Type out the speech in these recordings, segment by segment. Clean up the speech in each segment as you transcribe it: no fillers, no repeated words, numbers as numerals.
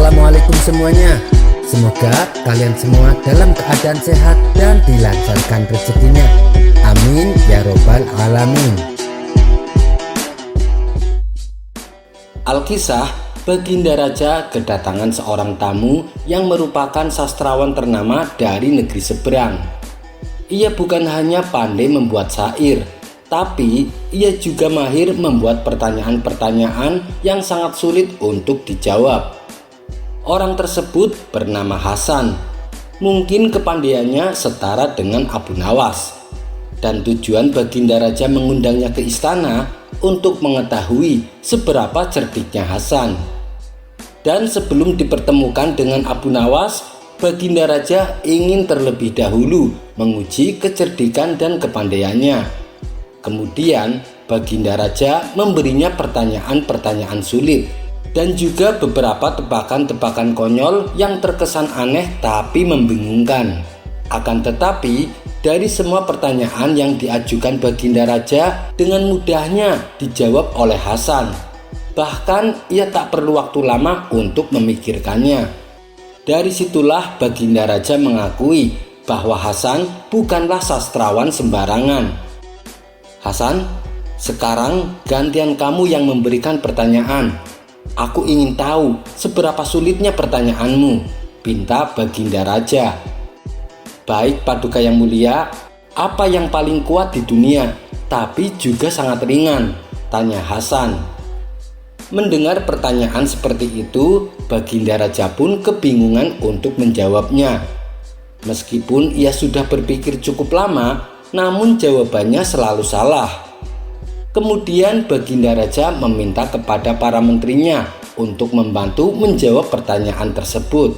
Assalamualaikum semuanya. Semoga kalian semua dalam keadaan sehat dan dilancarkan rezekinya. Amin ya robbal alamin. Alkisah, Baginda Raja kedatangan seorang tamu yang merupakan sastrawan ternama dari negeri seberang. Ia bukan hanya pandai membuat syair, tapi ia juga mahir membuat pertanyaan-pertanyaan yang sangat sulit untuk dijawab. Orang tersebut bernama Hasan. Mungkin kepandaiannya setara dengan Abu Nawas. Dan tujuan Baginda Raja mengundangnya ke istana untuk mengetahui seberapa cerdiknya Hasan. Dan sebelum dipertemukan dengan Abu Nawas, Baginda Raja ingin terlebih dahulu menguji kecerdikan dan kepandaiannya. Kemudian Baginda Raja memberinya pertanyaan-pertanyaan sulit dan juga beberapa tebakan-tebakan konyol yang terkesan aneh tapi membingungkan. Akan tetapi dari semua pertanyaan yang diajukan Baginda Raja dengan mudahnya dijawab oleh Hasan. Bahkan ia tak perlu waktu lama untuk memikirkannya. Dari situlah Baginda Raja mengakui bahwa Hasan bukanlah sastrawan sembarangan. Hasan, sekarang gantian kamu yang memberikan pertanyaan. Aku ingin tahu seberapa sulitnya pertanyaanmu, pinta Baginda Raja. Baik Paduka yang mulia, apa yang paling kuat di dunia, tapi juga sangat ringan? Tanya Hasan. Mendengar pertanyaan seperti itu, Baginda Raja pun kebingungan untuk menjawabnya. Meskipun ia sudah berpikir cukup lama, namun jawabannya selalu salah. Kemudian Baginda Raja meminta kepada para menterinya untuk membantu menjawab pertanyaan tersebut.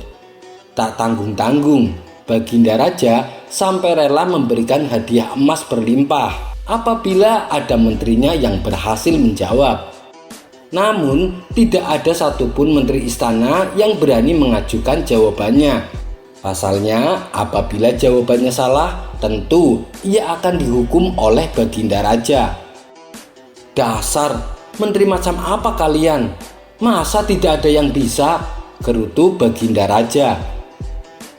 Tak tanggung-tanggung, Baginda Raja sampai rela memberikan hadiah emas berlimpah apabila ada menterinya yang berhasil menjawab. Namun tidak ada satupun menteri istana yang berani mengajukan jawabannya. Pasalnya, apabila jawabannya salah, tentu ia akan dihukum oleh Baginda Raja. Dasar, menteri macam apa kalian? Masa tidak ada yang bisa? Gerutu Baginda Raja.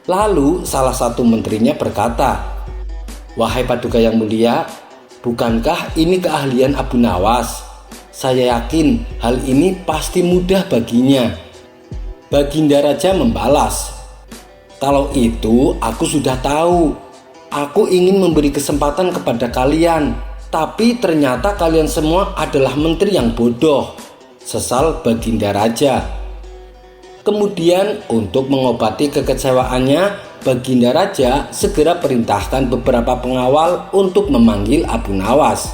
Lalu salah satu menterinya berkata, "Wahai Paduka yang mulia, bukankah ini keahlian Abu Nawas? Saya yakin hal ini pasti mudah baginya." Baginda Raja membalas, "Kalau itu aku sudah tahu. Aku ingin memberi kesempatan kepada kalian, tapi ternyata kalian semua adalah menteri yang bodoh," sesal Baginda Raja. Kemudian untuk mengobati kekecewaannya, Baginda Raja segera perintahkan beberapa pengawal untuk memanggil Abu Nawas.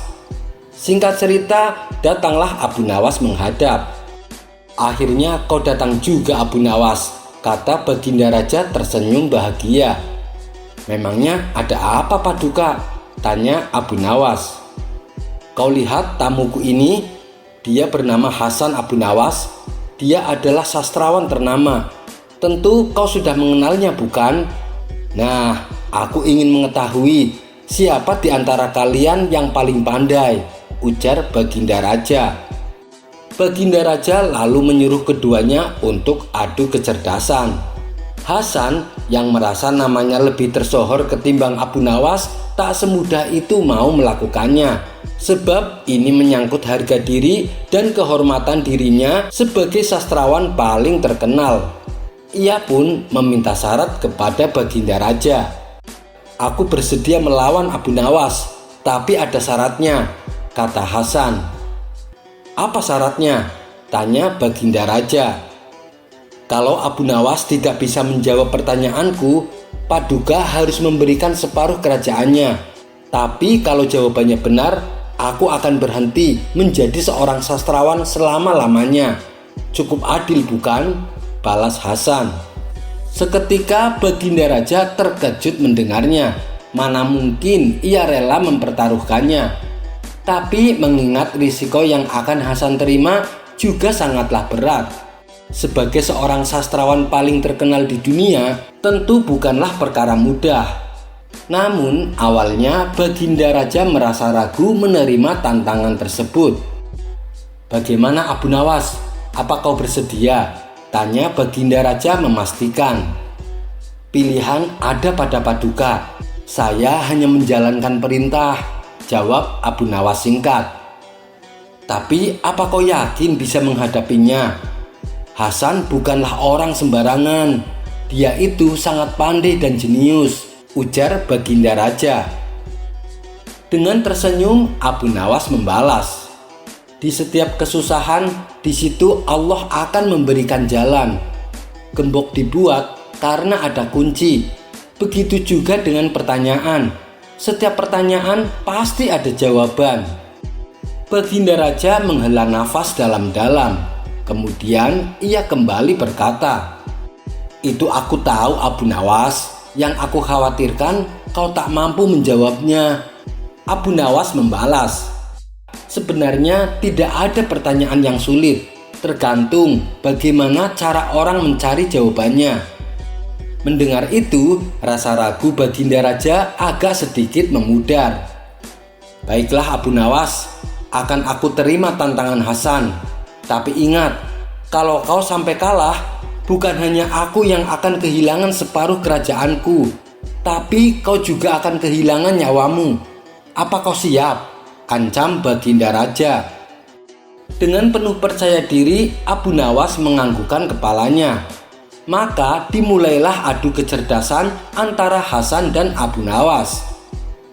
Singkat cerita, datanglah Abu Nawas menghadap. "Akhirnya kau datang juga, Abu Nawas," kata Baginda Raja tersenyum bahagia. "Memangnya ada apa, Paduka?" tanya Abu Nawas. "Kau lihat tamuku ini? Dia bernama Hasan Abu Nawas. Dia adalah sastrawan ternama. Tentu kau sudah mengenalnya, bukan? Nah, aku ingin mengetahui siapa di antara kalian yang paling pandai," ujar Baginda Raja. Baginda Raja lalu menyuruh keduanya untuk adu kecerdasan. Hasan yang merasa namanya lebih tersohor ketimbang Abu Nawas tak semudah itu mau melakukannya, sebab ini menyangkut harga diri dan kehormatan dirinya sebagai sastrawan paling terkenal. Ia pun meminta syarat kepada Baginda Raja. "Aku bersedia melawan Abu Nawas, tapi ada syaratnya," kata Hasan. "Apa syaratnya?" tanya Baginda Raja. "Kalau Abu Nawas tidak bisa menjawab pertanyaanku, Paduka harus memberikan separuh kerajaannya. Tapi kalau jawabannya benar, aku akan berhenti menjadi seorang sastrawan selama-lamanya. Cukup adil, bukan?" balas Hasan. Seketika Baginda Raja terkejut mendengarnya. Mana mungkin ia rela mempertaruhkannya. Tapi mengingat risiko yang akan Hasan terima juga sangatlah berat. Sebagai seorang sastrawan paling terkenal di dunia, tentu bukanlah perkara mudah. Namun awalnya Baginda Raja merasa ragu menerima tantangan tersebut. "Bagaimana Abu Nawas? Apa kau bersedia?" Tanya Baginda Raja memastikan. Pilihan ada pada Paduka. Saya hanya menjalankan perintah, jawab Abu Nawas singkat. Tapi apa kau yakin bisa menghadapinya? Hasan bukanlah orang sembarangan. Dia itu sangat pandai dan jenius, ujar Baginda Raja. Dengan tersenyum, Abu Nawas membalas. Di setiap kesusahan, di situ Allah akan memberikan jalan. Gembok dibuat karena ada kunci. Begitu juga dengan pertanyaan. Setiap pertanyaan pasti ada jawaban. Baginda Raja menghela nafas dalam-dalam. Kemudian ia kembali berkata, "Itu aku tahu Abu Nawas. Yang aku khawatirkan kau tak mampu menjawabnya." Abu Nawas membalas, "Sebenarnya tidak ada pertanyaan yang sulit. Tergantung bagaimana cara orang mencari jawabannya." Mendengar itu, rasa ragu Baginda Raja agak sedikit memudar. "Baiklah Abu Nawas, akan aku terima tantangan Hasan. Tapi ingat, kalau kau sampai kalah, bukan hanya aku yang akan kehilangan separuh kerajaanku, tapi kau juga akan kehilangan nyawamu. Apa kau siap?" ancam Baginda Raja. Dengan penuh percaya diri, Abu Nawas menganggukkan kepalanya. Maka dimulailah adu kecerdasan antara Hasan dan Abu Nawas.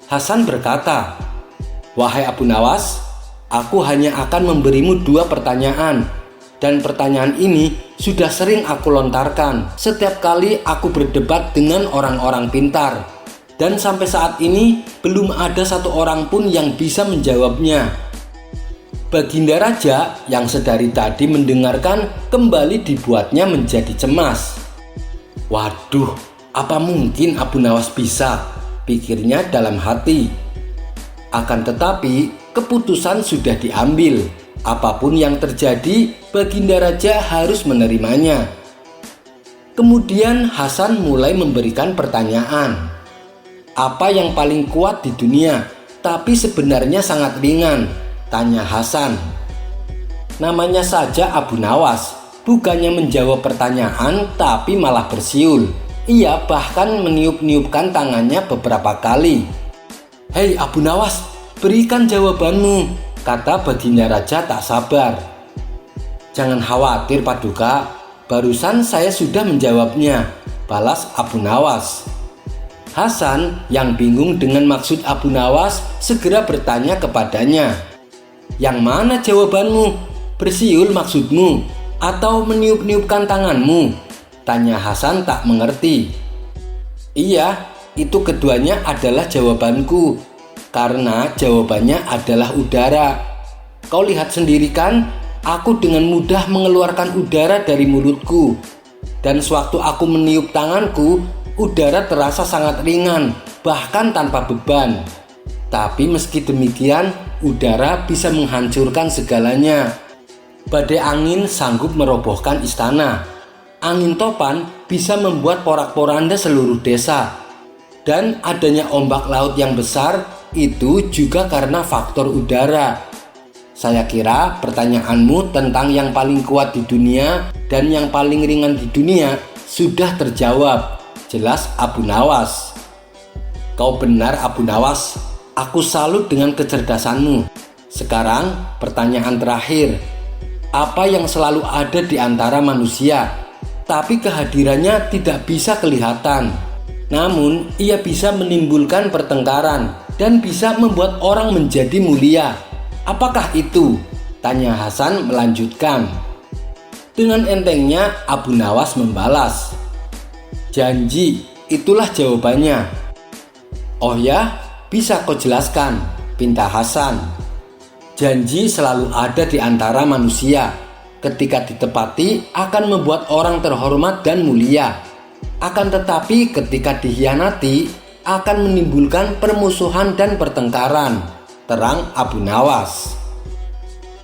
Hasan berkata, "Wahai Abu Nawas, aku hanya akan memberimu 2 pertanyaan. Dan pertanyaan ini sudah sering aku lontarkan setiap kali aku berdebat dengan orang-orang pintar. Dan sampai saat ini belum ada satu orang pun yang bisa menjawabnya." Baginda Raja yang sedari tadi mendengarkan kembali dibuatnya menjadi cemas. "Waduh, apa mungkin Abu Nawas bisa?" pikirnya dalam hati. Akan tetapi keputusan sudah diambil. Apapun yang terjadi, Baginda Raja harus menerimanya. Kemudian Hasan mulai memberikan pertanyaan. "Apa yang paling kuat di dunia, tapi sebenarnya sangat ringan?" tanya Hasan. Namanya saja Abu Nawas, bukannya menjawab pertanyaan tapi malah bersiul. Ia bahkan meniup-niupkan tangannya beberapa kali. "Hei Abu Nawas, berikan jawabanmu," kata Baginda Raja tak sabar. "Jangan khawatir Paduka, barusan saya sudah menjawabnya," balas Abu Nawas. Hasan yang bingung dengan maksud Abu Nawas segera bertanya kepadanya, "Yang mana jawabanmu? Bersiul maksudmu? Atau meniup-niupkan tanganmu?" tanya Hasan tak mengerti. "Iya, itu keduanya adalah jawabanku. Karena jawabannya adalah udara. Kau lihat sendiri kan, aku dengan mudah mengeluarkan udara dari mulutku. Dan sewaktu aku meniup tanganku, udara terasa sangat ringan, bahkan tanpa beban. Tapi meski demikian, udara bisa menghancurkan segalanya. Badai angin sanggup merobohkan istana. Angin topan bisa membuat porak-poranda seluruh desa. Dan adanya ombak laut yang besar itu juga karena faktor udara. Saya kira pertanyaanmu tentang yang paling kuat di dunia dan yang paling ringan di dunia sudah terjawab," jelas Abu Nawas. "Kau benar Abu Nawas. Aku salut dengan kecerdasanmu. Sekarang pertanyaan terakhir. Apa yang selalu ada di antara manusia, tapi kehadirannya tidak bisa kelihatan, namun ia bisa menimbulkan pertengkaran dan bisa membuat orang menjadi mulia? Apakah itu?" tanya Hasan melanjutkan. Dengan entengnya Abu Nawas membalas, "Janji, itulah jawabannya." "Oh ya? Bisa kau jelaskan?" pinta Hasan. "Janji selalu ada di antara manusia. Ketika ditepati akan membuat orang terhormat dan mulia. Akan tetapi ketika dikhianati akan menimbulkan permusuhan dan pertengkaran," terang Abu Nawas.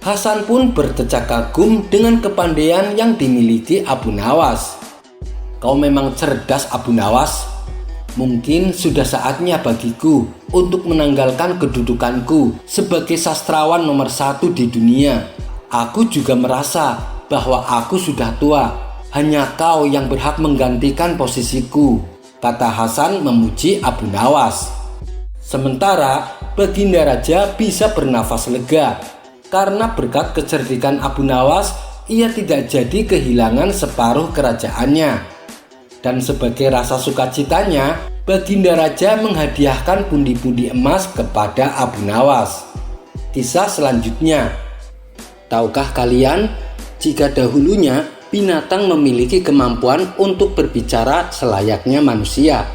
Hasan pun berdecak kagum dengan kepandaian yang dimiliki Abu Nawas. "Kau memang cerdas Abu Nawas. Mungkin sudah saatnya bagiku untuk menanggalkan kedudukanku sebagai sastrawan nomor 1 di dunia. Aku juga merasa bahwa aku sudah tua. "Hanya kau yang berhak menggantikan posisiku," kata Hasan memuji Abu Nawas. Sementara Baginda Raja bisa bernafas lega karena berkat kecerdikan Abu Nawas ia tidak jadi kehilangan separuh kerajaannya. Dan sebagai rasa sukacitanya, Baginda Raja menghadiahkan pundi-pundi emas kepada Abu Nawas. Kisah selanjutnya. Tahukah kalian, jika dahulunya binatang memiliki kemampuan untuk berbicara selayaknya manusia.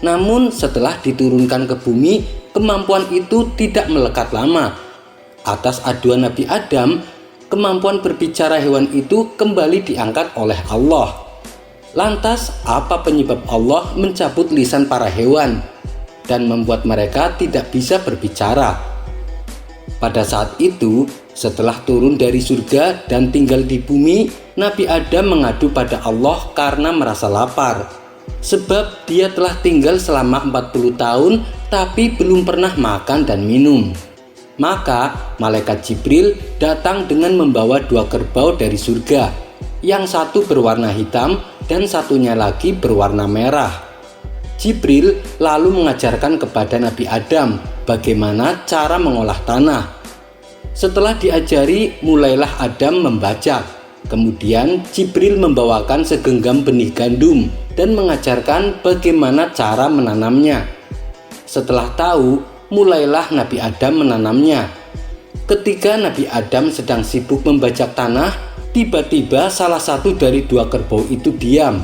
Namun setelah diturunkan ke bumi, kemampuan itu tidak melekat lama. Atas aduan Nabi Adam, kemampuan berbicara hewan itu kembali diangkat oleh Allah. Lantas, apa penyebab Allah mencabut lisan para hewan dan membuat mereka tidak bisa berbicara? Pada saat itu, setelah turun dari surga dan tinggal di bumi, Nabi Adam mengadu pada Allah karena merasa lapar. Sebab dia telah tinggal selama 40 tahun tapi belum pernah makan dan minum. Maka malaikat Jibril datang dengan membawa 2 kerbau dari surga. Yang satu berwarna hitam dan satunya lagi berwarna merah. Jibril lalu mengajarkan kepada Nabi Adam bagaimana cara mengolah tanah. Setelah diajari, mulailah Adam membajak. Kemudian Jibril membawakan segenggam benih gandum dan mengajarkan bagaimana cara menanamnya. Setelah tahu, mulailah Nabi Adam menanamnya. Ketika Nabi Adam sedang sibuk membajak tanah, tiba-tiba salah satu dari 2 kerbau itu diam.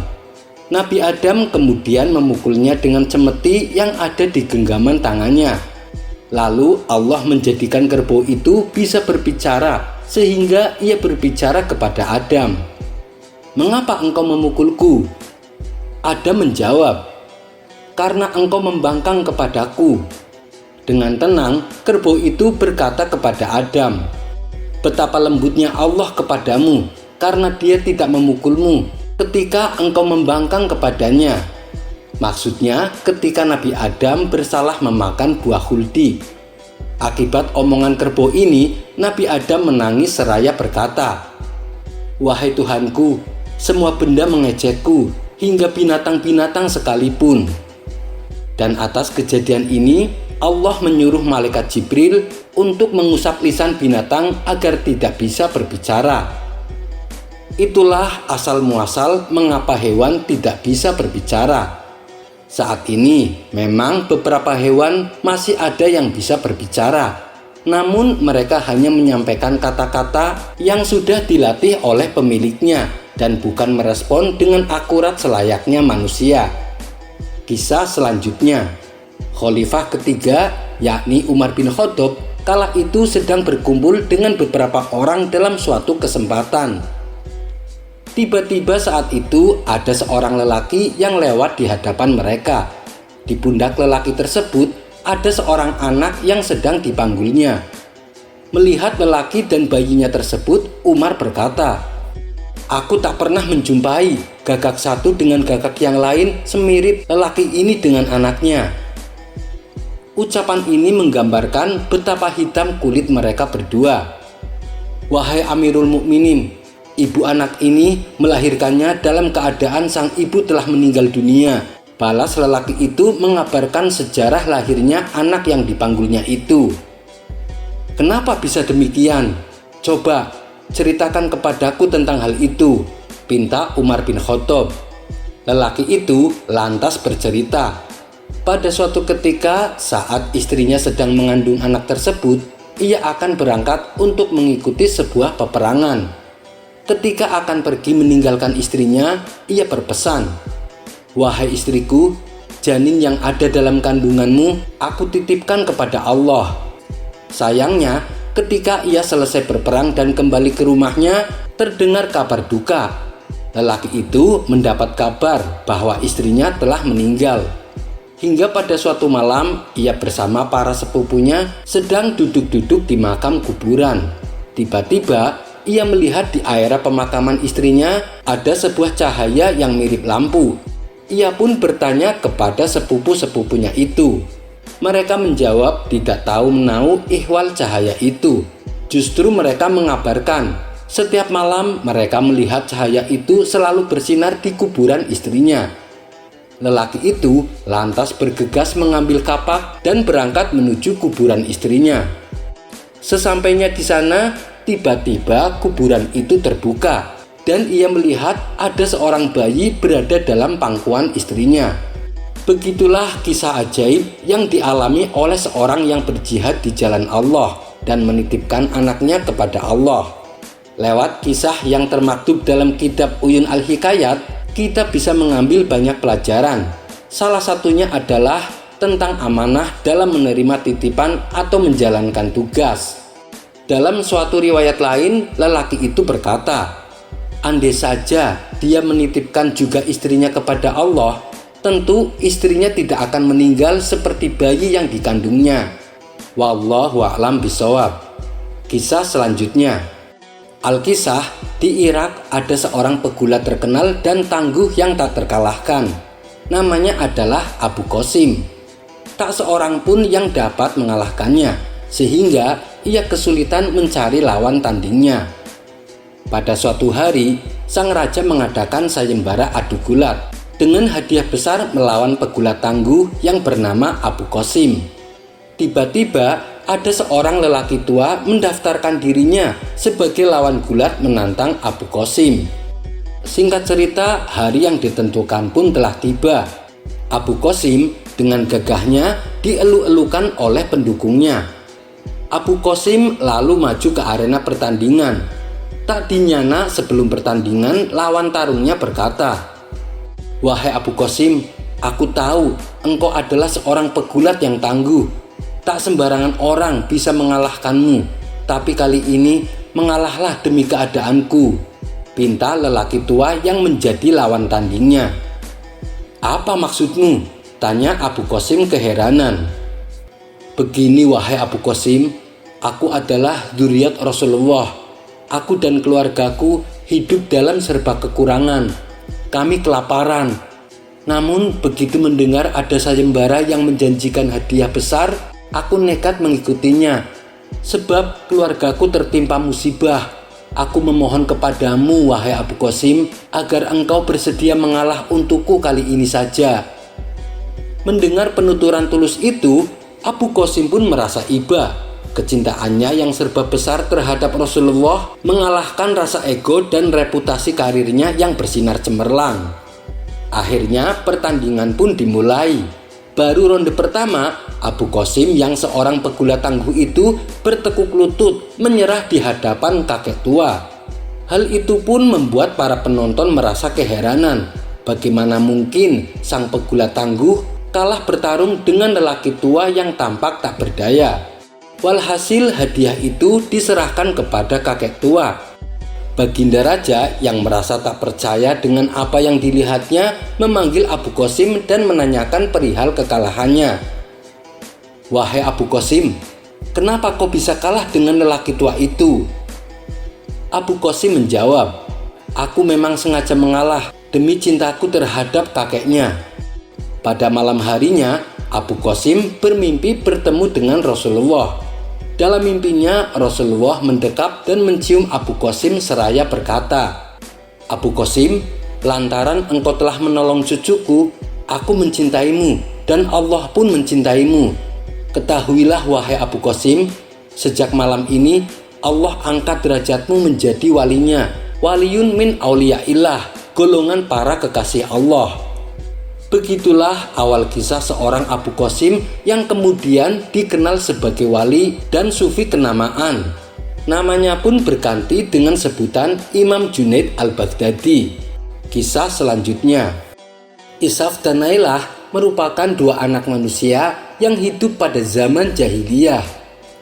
Nabi Adam kemudian memukulnya dengan cemeti yang ada di genggaman tangannya. Lalu Allah menjadikan kerbau itu bisa berbicara sehingga ia berbicara kepada Adam. "Mengapa engkau memukulku?" Adam menjawab, "Karena engkau membangkang kepadaku." Dengan tenang, kerbau itu berkata kepada Adam, "Betapa lembutnya Allah kepadamu karena dia tidak memukulmu ketika engkau membangkang kepadanya." Maksudnya ketika Nabi Adam bersalah memakan buah khuldi. Akibat omongan kerbau ini, Nabi Adam menangis seraya berkata, "Wahai Tuhanku, semua benda mengejekku, hingga binatang-binatang sekalipun." Dan atas kejadian ini, Allah menyuruh malaikat Jibril untuk mengusap lisan binatang agar tidak bisa berbicara. Itulah asal muasal mengapa hewan tidak bisa berbicara. Saat ini memang beberapa hewan masih ada yang bisa berbicara, namun mereka hanya menyampaikan kata-kata yang sudah dilatih oleh pemiliknya dan bukan merespon dengan akurat selayaknya manusia. Kisah selanjutnya. Khalifah ketiga, yakni Umar bin Khattab, kala itu sedang berkumpul dengan beberapa orang dalam suatu kesempatan. Tiba-tiba saat itu ada seorang lelaki yang lewat di hadapan mereka. Di pundak lelaki tersebut ada seorang anak yang sedang dipanggulnya. Melihat lelaki dan bayinya tersebut, Umar berkata, "Aku tak pernah menjumpai gagak satu dengan gagak yang lain semirip lelaki ini dengan anaknya." Ucapan ini menggambarkan betapa hitam kulit mereka berdua. "Wahai Amirul Mukminin, ibu anak ini melahirkannya dalam keadaan sang ibu telah meninggal dunia," balas lelaki itu mengabarkan sejarah lahirnya anak yang dipanggulnya itu. "Kenapa bisa demikian? Coba ceritakan kepadaku tentang hal itu," pinta Umar bin Khattab. Lelaki itu lantas bercerita. Pada suatu ketika saat istrinya sedang mengandung anak tersebut, ia akan berangkat untuk mengikuti sebuah peperangan. Ketika akan pergi meninggalkan istrinya, ia berpesan, "Wahai istriku, janin yang ada dalam kandunganmu aku titipkan kepada Allah." Sayangnya, ketika ia selesai berperang dan kembali ke rumahnya, terdengar kabar duka. Lelaki itu mendapat kabar bahwa istrinya telah meninggal. Hingga pada suatu malam, ia bersama para sepupunya sedang duduk-duduk di makam kuburan. Tiba-tiba, ia melihat di area pemakaman istrinya ada sebuah cahaya yang mirip lampu. Ia pun bertanya kepada sepupu-sepupunya itu. Mereka menjawab tidak tahu menahu ihwal cahaya itu. Justru mereka mengabarkan Setiap malam mereka melihat cahaya itu selalu bersinar di kuburan istrinya. Lelaki itu lantas bergegas mengambil kapak dan berangkat menuju kuburan istrinya. Sesampainya di sana, tiba-tiba kuburan itu terbuka dan ia melihat ada seorang bayi berada dalam pangkuan istrinya. Begitulah kisah ajaib yang dialami oleh seorang yang berjihad di jalan Allah dan menitipkan anaknya kepada Allah. Lewat kisah yang termaktub dalam kitab Uyun Al-Hikayat, kita bisa mengambil banyak pelajaran. Salah satunya adalah tentang amanah dalam menerima titipan atau menjalankan tugas. Dalam suatu riwayat lain, lelaki itu berkata, "Andai saja dia menitipkan juga istrinya kepada Allah, tentu istrinya tidak akan meninggal seperti bayi yang dikandungnya." Wallahu a'lam bishawab. Kisah selanjutnya. Alkisah, di Irak ada seorang pegulat terkenal dan tangguh yang tak terkalahkan. Namanya adalah Abu Qasim. Tak seorang pun yang dapat mengalahkannya, sehingga ia kesulitan mencari lawan tandingnya. Pada suatu hari, sang raja mengadakan sayembara adu gulat dengan hadiah besar melawan pegulat tangguh yang bernama Abu Qasim. Tiba-tiba ada seorang lelaki tua mendaftarkan dirinya sebagai lawan gulat menantang Abu Qasim. Singkat cerita, hari yang ditentukan pun telah tiba. Abu Qasim dengan gagahnya dielu-elukan oleh pendukungnya. Abu Qasim lalu maju ke arena pertandingan. Tak dinyana sebelum pertandingan, lawan tarungnya berkata, "Wahai Abu Qasim, aku tahu engkau adalah seorang pegulat yang tangguh. Tak sembarangan orang bisa mengalahkanmu, tapi kali ini mengalahlah demi keadaanku," pinta lelaki tua yang menjadi lawan tandingnya. "Apa maksudmu?" tanya Abu Qasim keheranan. "Begini wahai Abu Qasim, aku adalah dzurriyyat Rasulullah. Aku dan keluargaku hidup dalam serba kekurangan. Kami kelaparan. Namun begitu mendengar ada sayembara yang menjanjikan hadiah besar, aku nekat mengikutinya. Sebab keluargaku tertimpa musibah. Aku memohon kepadamu wahai Abu Qasim agar engkau bersedia mengalah untukku kali ini saja." Mendengar penuturan tulus itu, Abu Qasim pun merasa iba. Kecintaannya yang serba besar terhadap Rasulullah mengalahkan rasa ego dan reputasi karirnya yang bersinar cemerlang. Akhirnya pertandingan pun dimulai. Baru ronde pertama, Abu Qasim yang seorang pegulat tangguh itu bertekuk lutut menyerah di hadapan kakek tua. Hal itu pun membuat para penonton merasa keheranan. Bagaimana mungkin sang pegulat tangguh kalah bertarung dengan lelaki tua yang tampak tak berdaya. Walhasil hadiah itu diserahkan kepada kakek tua. Baginda Raja yang merasa tak percaya dengan apa yang dilihatnya memanggil Abu Qasim dan menanyakan perihal kekalahannya. "Wahai Abu Qasim, kenapa kau bisa kalah dengan lelaki tua itu?" Abu Qasim menjawab, "Aku memang sengaja mengalah demi cintaku terhadap kakeknya." Pada malam harinya, Abu Qasim bermimpi bertemu dengan Rasulullah. Dalam mimpinya, Rasulullah mendekap dan mencium Abu Qasim seraya berkata, "Abu Qasim, lantaran engkau telah menolong cucuku, aku mencintaimu dan Allah pun mencintaimu. Ketahuilah wahai Abu Qasim, sejak malam ini Allah angkat derajatmu menjadi walinya, waliyun min auliyaillah, golongan para kekasih Allah." Begitulah awal kisah seorang Abu Qasim yang kemudian dikenal sebagai wali dan sufi kenamaan. Namanya pun berganti dengan sebutan Imam Junaid al-Baghdadi. Kisah selanjutnya. Isaf dan Nailah merupakan dua anak manusia yang hidup pada zaman jahiliyah.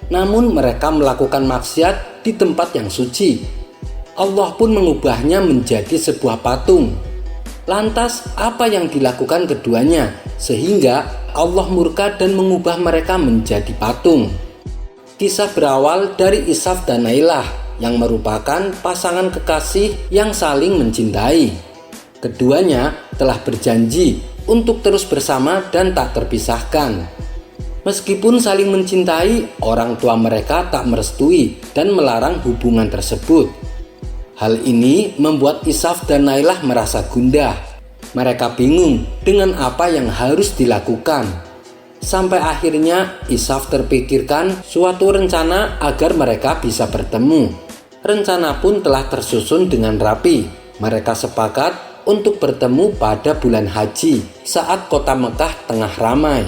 Namun mereka melakukan maksiat di tempat yang suci. Allah pun mengubahnya menjadi sebuah patung. Lantas apa yang dilakukan keduanya sehingga Allah murka dan mengubah mereka menjadi patung? Kisah berawal dari Isaf dan Nailah yang merupakan pasangan kekasih yang saling mencintai. Keduanya telah berjanji untuk terus bersama dan tak terpisahkan. Meskipun saling mencintai, orang tua mereka tak merestui dan melarang hubungan tersebut. Hal ini membuat Ishaf dan Nailah merasa gundah. Mereka bingung dengan apa yang harus dilakukan. Sampai akhirnya Ishaf terpikirkan suatu rencana agar mereka bisa bertemu. Rencana pun telah tersusun dengan rapi. Mereka sepakat untuk bertemu pada bulan haji saat kota Mekah tengah ramai.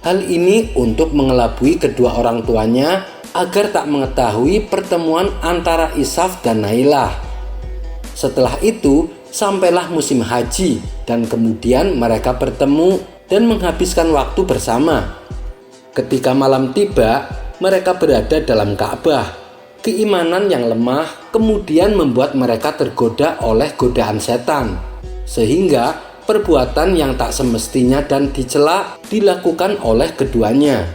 Hal ini untuk mengelabui kedua orang tuanya agar tak mengetahui pertemuan antara Ishaf dan Nailah. Setelah itu, sampailah musim haji dan kemudian mereka bertemu dan menghabiskan waktu bersama. Ketika malam tiba, mereka berada dalam Ka'bah. Keimanan yang lemah kemudian membuat mereka tergoda oleh godaan setan, sehingga perbuatan yang tak semestinya dan dicela dilakukan oleh keduanya.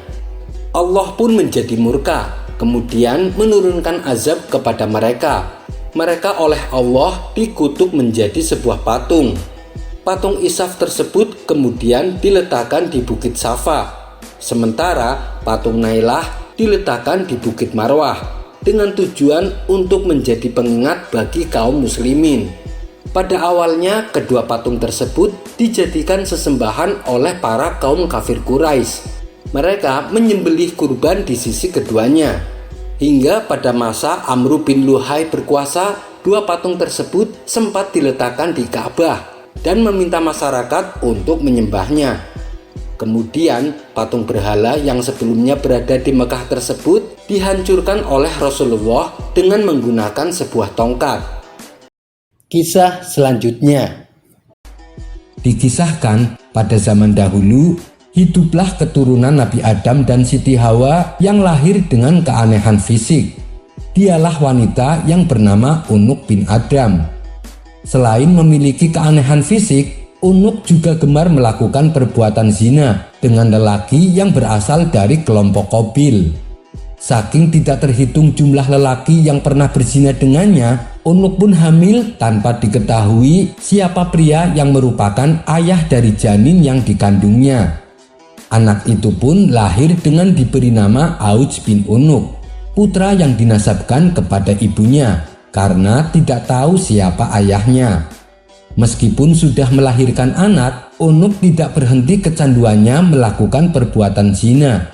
Allah pun menjadi murka, kemudian menurunkan azab kepada mereka. Mereka oleh Allah dikutuk menjadi sebuah patung. Patung Ishaf tersebut kemudian diletakkan di Bukit Safa, sementara patung Nailah diletakkan di Bukit Marwah dengan tujuan untuk menjadi pengingat bagi kaum muslimin. Pada awalnya kedua patung tersebut dijadikan sesembahan oleh para kaum kafir Quraisy. Mereka menyembelih kurban di sisi keduanya. Hingga pada masa Amr bin Luhai berkuasa, dua patung tersebut sempat diletakkan di Ka'bah dan meminta masyarakat untuk menyembahnya. Kemudian patung berhala yang sebelumnya berada di Mekah tersebut dihancurkan oleh Rasulullah dengan menggunakan sebuah tongkat. Kisah selanjutnya. Dikisahkan pada zaman dahulu, hiduplah keturunan Nabi Adam dan Siti Hawa yang lahir dengan keanehan fisik. Dialah wanita yang bernama Unuk bin Adam. Selain memiliki keanehan fisik, Unuk juga gemar melakukan perbuatan zina dengan lelaki yang berasal dari kelompok Qabil. Saking tidak terhitung jumlah lelaki yang pernah berzina dengannya, Unuk pun hamil tanpa diketahui siapa pria yang merupakan ayah dari janin yang dikandungnya. Anak itu pun lahir dengan diberi nama Auj bin Unuk, putra yang dinasabkan kepada ibunya karena tidak tahu siapa ayahnya. Meskipun sudah melahirkan anak, Unuk tidak berhenti kecanduannya melakukan perbuatan zina.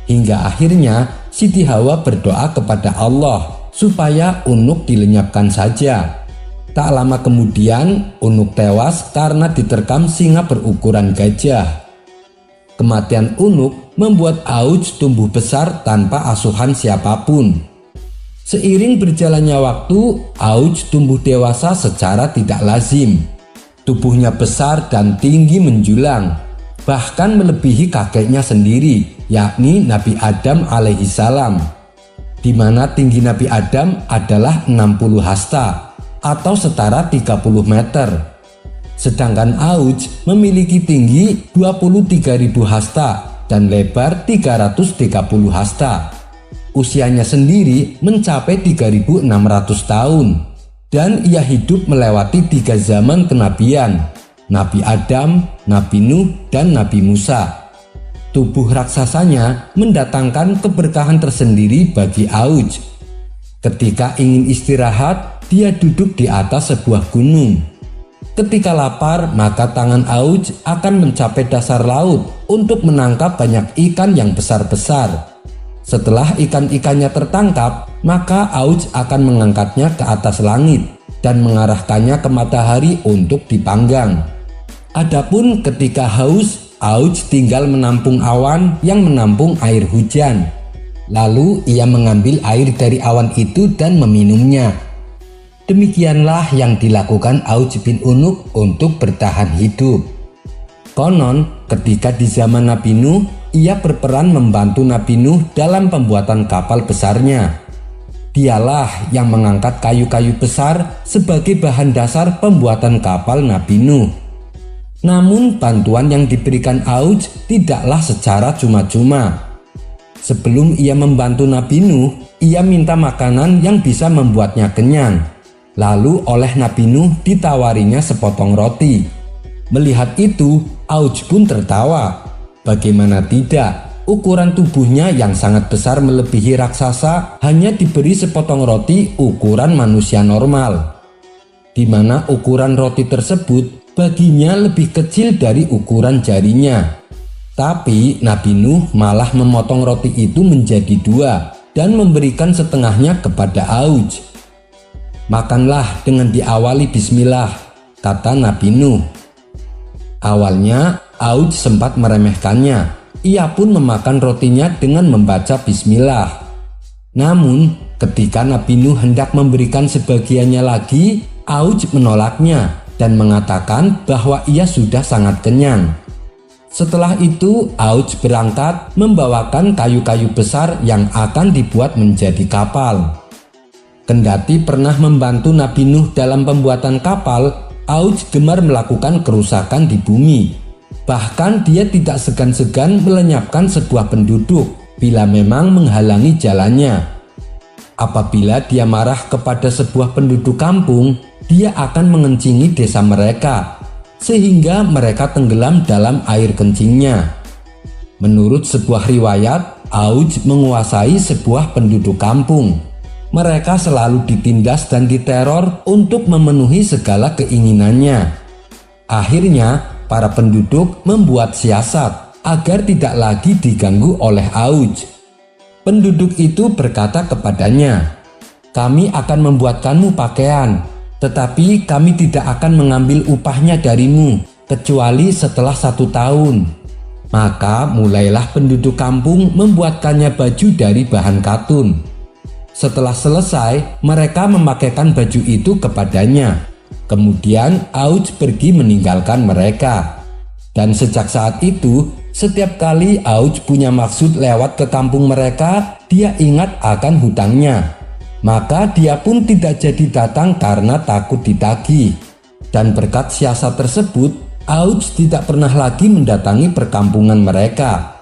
Hingga akhirnya Siti Hawa berdoa kepada Allah supaya Unuk dilenyapkan saja. Tak lama kemudian Unuk tewas karena diterkam singa berukuran gajah. Kematian Unuk membuat Auj tumbuh besar tanpa asuhan siapapun. Seiring berjalannya waktu, Auj tumbuh dewasa secara tidak lazim. Tubuhnya besar dan tinggi menjulang, bahkan melebihi kakeknya sendiri, yakni Nabi Adam alaihissalam, di mana tinggi Nabi Adam adalah 60 hasta atau setara 30 meter. Sedangkan Auj memiliki tinggi 23.000 hasta dan lebar 330 hasta. Usianya sendiri mencapai 3.600 tahun dan ia hidup melewati 3 zaman kenabian, Nabi Adam, Nabi Nuh, dan Nabi Musa. Tubuh raksasanya mendatangkan keberkahan tersendiri bagi Auj. Ketika ingin istirahat, dia duduk di atas sebuah gunung. Ketika lapar, maka tangan Auj akan mencapai dasar laut untuk menangkap banyak ikan yang besar-besar. Setelah ikan-ikannya tertangkap, maka Auj akan mengangkatnya ke atas langit dan mengarahkannya ke matahari untuk dipanggang. Adapun ketika haus, Auj tinggal menampung awan yang menampung air hujan. Lalu ia mengambil air dari awan itu dan meminumnya. Demikianlah yang dilakukan Auj bin Unuk untuk bertahan hidup. Konon, ketika di zaman Nabi Nuh, ia berperan membantu Nabi Nuh dalam pembuatan kapal besarnya. Dialah yang mengangkat kayu-kayu besar sebagai bahan dasar pembuatan kapal Nabi Nuh. Namun bantuan yang diberikan Auj tidaklah secara cuma-cuma. Sebelum ia membantu Nabi Nuh, ia minta makanan yang bisa membuatnya kenyang. Lalu oleh Nabi Nuh ditawarinya sepotong roti. Melihat itu, Auj pun tertawa. Bagaimana tidak, ukuran tubuhnya yang sangat besar melebihi raksasa hanya diberi sepotong roti ukuran manusia normal, di mana ukuran roti tersebut baginya lebih kecil dari ukuran jarinya. Tapi Nabi Nuh malah memotong roti itu menjadi dua dan memberikan setengahnya kepada Auj. "Makanlah dengan diawali bismillah," kata Nabi Nuh. Awalnya Auj sempat meremehkannya. Ia pun memakan rotinya dengan membaca bismillah. Namun ketika Nabi Nuh hendak memberikan sebagiannya lagi, Auj menolaknya dan mengatakan bahwa ia sudah sangat kenyang. Setelah itu Auj berangkat membawakan kayu-kayu besar yang akan dibuat menjadi kapal. Kendati pernah membantu Nabi Nuh dalam pembuatan kapal, Auj gemar melakukan kerusakan di bumi. Bahkan dia tidak segan-segan melenyapkan sebuah penduduk bila memang menghalangi jalannya. Apabila dia marah kepada sebuah penduduk kampung, dia akan mengencingi desa mereka sehingga mereka tenggelam dalam air kencingnya. Menurut sebuah riwayat, Auj menguasai sebuah penduduk kampung. Mereka selalu ditindas dan diteror untuk memenuhi segala keinginannya. Akhirnya, para penduduk membuat siasat agar tidak lagi diganggu oleh Auj. Penduduk itu berkata kepadanya, "Kami akan membuatkanmu pakaian, tetapi kami tidak akan mengambil upahnya darimu kecuali setelah 1 tahun. Maka mulailah penduduk kampung membuatkannya baju dari bahan katun. Setelah selesai, mereka memakaikan baju itu kepadanya. Kemudian Auj pergi meninggalkan mereka. Dan sejak saat itu, setiap kali Auj punya maksud lewat ke kampung mereka, dia ingat akan hutangnya. Maka dia pun tidak jadi datang karena takut ditagih. Dan berkat siasat tersebut, Auj tidak pernah lagi mendatangi perkampungan mereka.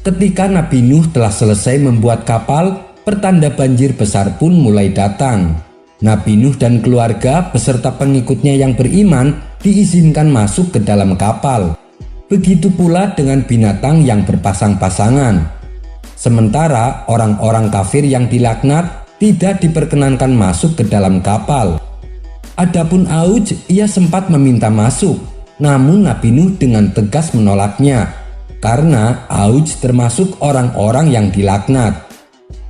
Ketika Nabi Nuh telah selesai membuat kapal, pertanda banjir besar pun mulai datang. Nabi Nuh dan keluarga beserta pengikutnya yang beriman diizinkan masuk ke dalam kapal. Begitu pula dengan binatang yang berpasang-pasangan. Sementara orang-orang kafir yang dilaknat tidak diperkenankan masuk ke dalam kapal. Adapun Auj, ia sempat meminta masuk, namun Nabi Nuh dengan tegas menolaknya, karena Auj termasuk orang-orang yang dilaknat.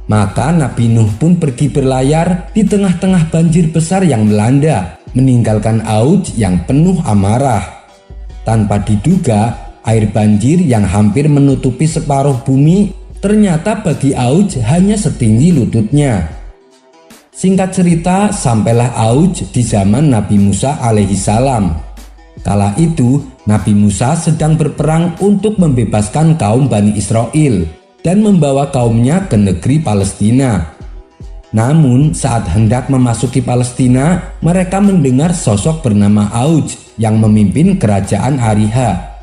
Maka Nabi Nuh pun pergi berlayar di tengah-tengah banjir besar yang melanda, meninggalkan Auj yang penuh amarah. Tanpa diduga, air banjir yang hampir menutupi separuh bumi ternyata bagi Auj hanya setinggi lututnya. Singkat cerita, sampailah Auj di zaman Nabi Musa alaihissalam. Kala itu, Nabi Musa sedang berperang untuk membebaskan kaum Bani Israel dan membawa kaumnya ke negeri Palestina. Namun, saat hendak memasuki Palestina, mereka mendengar sosok bernama Auj yang memimpin kerajaan Ariha.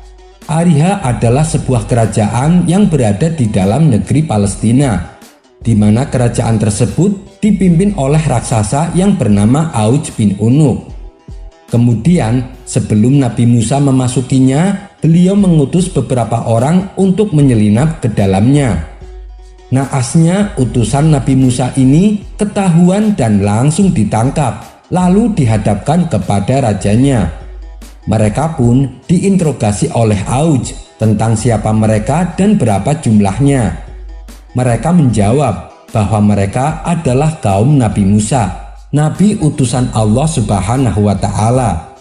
Ariha adalah sebuah kerajaan yang berada di dalam negeri Palestina, di mana kerajaan tersebut dipimpin oleh raksasa yang bernama Auj bin Unuk. Kemudian, sebelum Nabi Musa memasukinya, beliau mengutus beberapa orang untuk menyelinap ke dalamnya. Naasnya, utusan Nabi Musa ini ketahuan dan langsung ditangkap, lalu dihadapkan kepada rajanya. Mereka pun diinterogasi oleh Auj tentang siapa mereka dan berapa jumlahnya. Mereka menjawab bahwa mereka adalah kaum Nabi Musa, Nabi utusan Allah Subhanahu wa Ta'ala.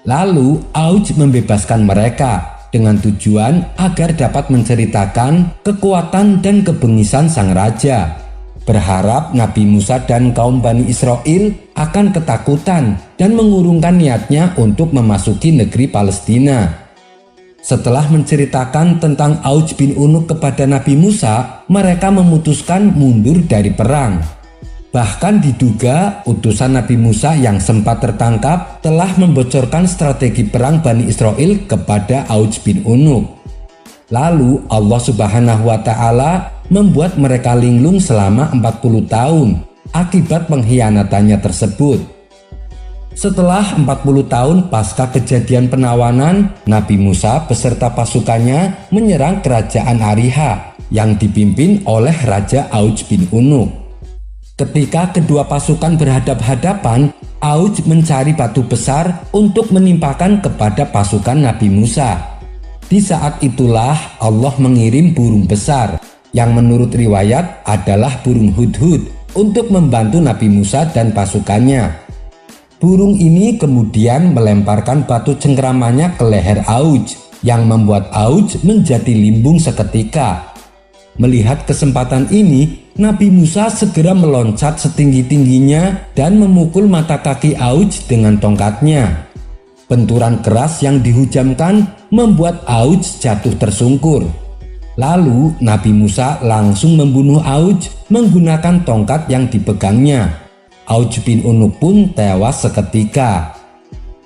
Lalu Auj membebaskan mereka dengan tujuan agar dapat menceritakan kekuatan dan kebengisan sang raja. Berharap Nabi Musa dan kaum Bani Israel akan ketakutan dan mengurungkan niatnya untuk memasuki negeri Palestina. Setelah menceritakan tentang Auj bin Unuk kepada Nabi Musa, mereka memutuskan mundur dari perang. Bahkan diduga utusan Nabi Musa yang sempat tertangkap telah membocorkan strategi perang Bani Israel kepada Auj bin Unuk. Lalu Allah Subhanahu wa Ta'ala membuat mereka linglung selama 40 tahun akibat pengkhianatannya tersebut. Setelah 40 tahun pasca kejadian penawanan, Nabi Musa beserta pasukannya menyerang kerajaan Ariha yang dipimpin oleh Raja Auj bin Unuk. Ketika kedua pasukan berhadap-hadapan, Auj mencari batu besar untuk menimpakan kepada pasukan Nabi Musa. Di saat itulah Allah mengirim burung besar yang menurut riwayat adalah burung hudhud untuk membantu Nabi Musa dan pasukannya. Burung ini kemudian melemparkan batu cengkeramannya ke leher Auj yang membuat Auj menjadi limbung seketika. Melihat kesempatan ini, Nabi Musa segera meloncat setinggi-tingginya dan memukul mata kaki Auj dengan tongkatnya. Benturan keras yang dihujamkan membuat Auj jatuh tersungkur. Lalu Nabi Musa langsung membunuh Auj menggunakan tongkat yang dipegangnya. Auj bin Unuk pun tewas seketika.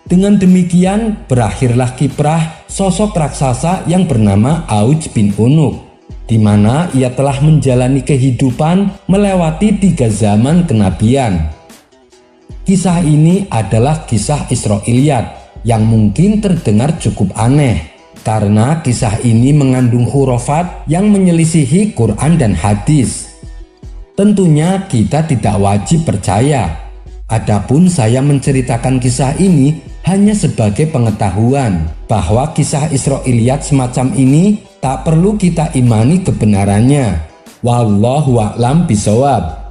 Dengan demikian berakhirlah kiprah sosok raksasa yang bernama Auj bin Unuk, di mana ia telah menjalani kehidupan melewati 3 zaman kenabian. Kisah ini adalah kisah Israiliyat yang mungkin terdengar cukup aneh, karena kisah ini mengandung hurufat yang menyelisihi Quran dan hadis. Tentunya kita tidak wajib percaya. Adapun saya menceritakan kisah ini hanya sebagai pengetahuan bahwa kisah Israiliyat semacam ini tak perlu kita imani kebenarannya. Wallahu a'lam bishawab.